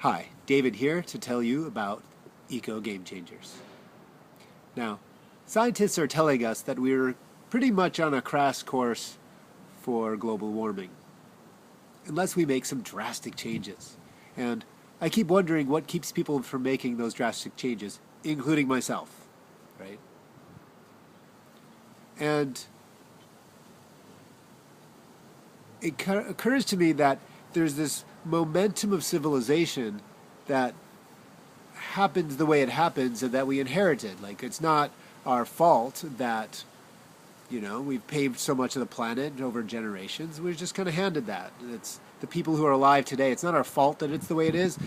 Hi, David here to tell you about Ecogamechangers. Now, scientists are telling us that we're pretty much on a crash course for global warming, unless we make some drastic changes. And I keep wondering what keeps people from making those drastic changes, including myself, right? And it occurs to me that there's this momentum of civilization that happens the way it happens and that we inherited. Like, it's not our fault that, we've paved so much of the planet over generations. We're just kind of handed that. It's the people who are alive today. It's not our fault that it's the way it is.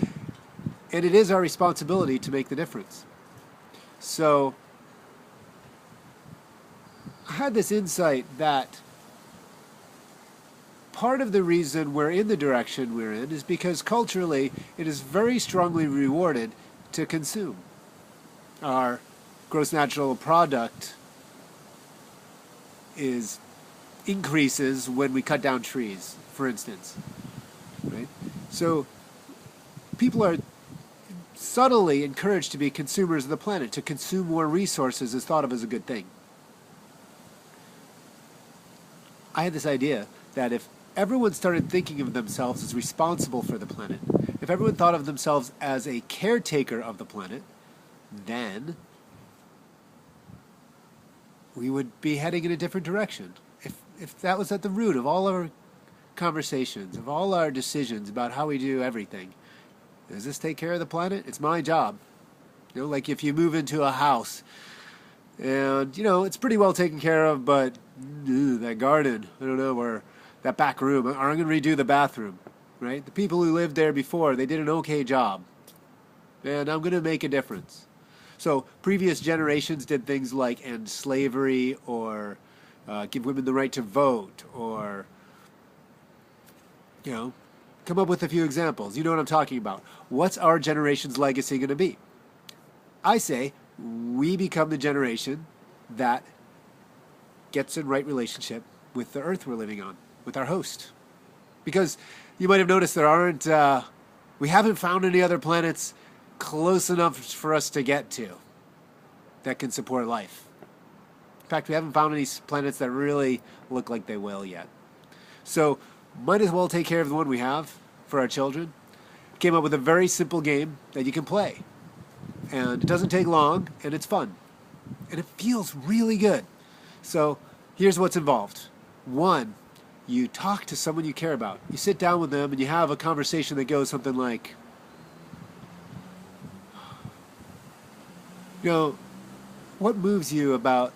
And it is our responsibility to make the difference. So I had this insight that part of the reason we're in the direction we're in is because culturally it is very strongly rewarded to consume. Our gross natural product increases when we cut down trees, for instance. Right? So people are subtly encouraged to be consumers of the planet. To consume more resources is thought of as a good thing. I had this idea that if everyone started thinking of themselves as responsible for the planet, if everyone thought of themselves as a caretaker of the planet, then we would be heading in a different direction. If that was at the root of all our conversations, of all our decisions about how we do everything, does this take care of the planet? It's my job. Like if you move into a house and, it's pretty well taken care of, but that garden, I don't know, or that back room, or I'm going to redo the bathroom, right? The people who lived there before, they did an okay job. And I'm going to make a difference. So previous generations did things like end slavery or give women the right to vote or, come up with a few examples. You know what I'm talking about. What's our generation's legacy going to be? I say we become the generation that gets in right relationship with the earth we're living on, with our host. Because you might have noticed we haven't found any other planets close enough for us to get to that can support life. In fact, we haven't found any planets that really look like they will yet. So might as well take care of the one we have for our children. Came up with a very simple game that you can play. And it doesn't take long, and it's fun. And it feels really good. So here's what's involved. One, you talk to someone you care about. You sit down with them and you have a conversation that goes something like, what moves you about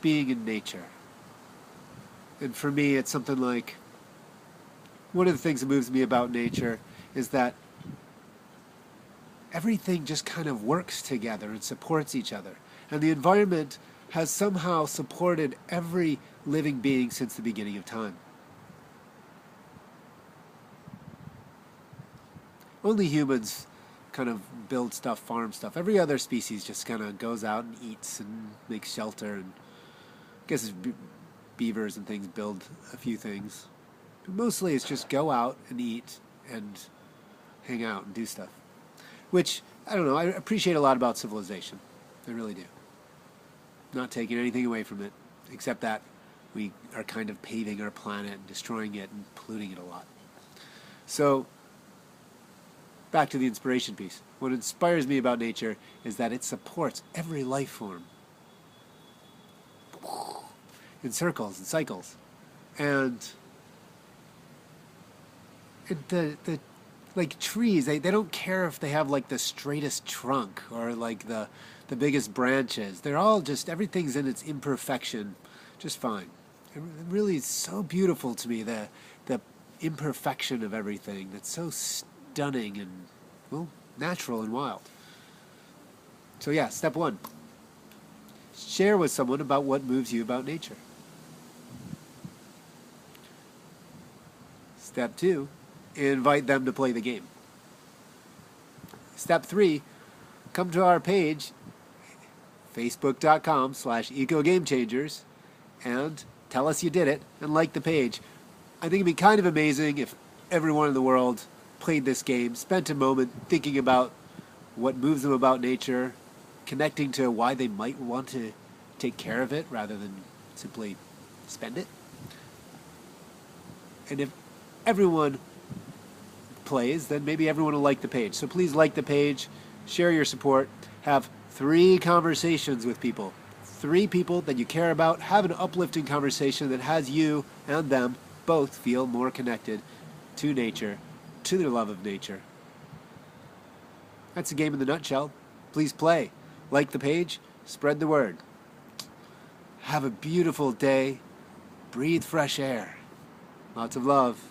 being in nature? And for me, it's something like, one of the things that moves me about nature is that everything just kind of works together and supports each other. And the environment has somehow supported every living being since the beginning of time. Only humans kind of build stuff, farm stuff. Every other species just kind of goes out and eats and makes shelter. And I guess beavers and things build a few things. But mostly it's just go out and eat and hang out and do stuff. Which, I don't know, I appreciate a lot about civilization. I really do. Not taking anything away from it, except that we are kind of paving our planet and destroying it and polluting it a lot. So, back to the inspiration piece. What inspires me about nature is that it supports every life form in circles and cycles. And like trees, they don't care if they have like the straightest trunk or like the biggest branches. They're all just, everything's in its imperfection just fine. It really is so beautiful to me, the imperfection of everything. That's so stunning and, well, natural and wild. So yeah, step one. Share with someone about what moves you about nature. Step two, invite them to play the game. Step three, come to our page, facebook.com/ecogamechangers, and tell us you did it and like the page. I think it'd be kind of amazing if everyone in the world played this game, spent a moment thinking about what moves them about nature, connecting to why they might want to take care of it rather than simply spend it. And if everyone plays, then maybe everyone will like the page. So please like the page, share your support, have 3 conversations with people. 3 people that you care about, have an uplifting conversation that has you and them both feel more connected to nature, to their love of nature. That's a game in the nutshell. Please play. Like the page, spread the word. Have a beautiful day. Breathe fresh air. Lots of love,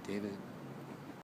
David.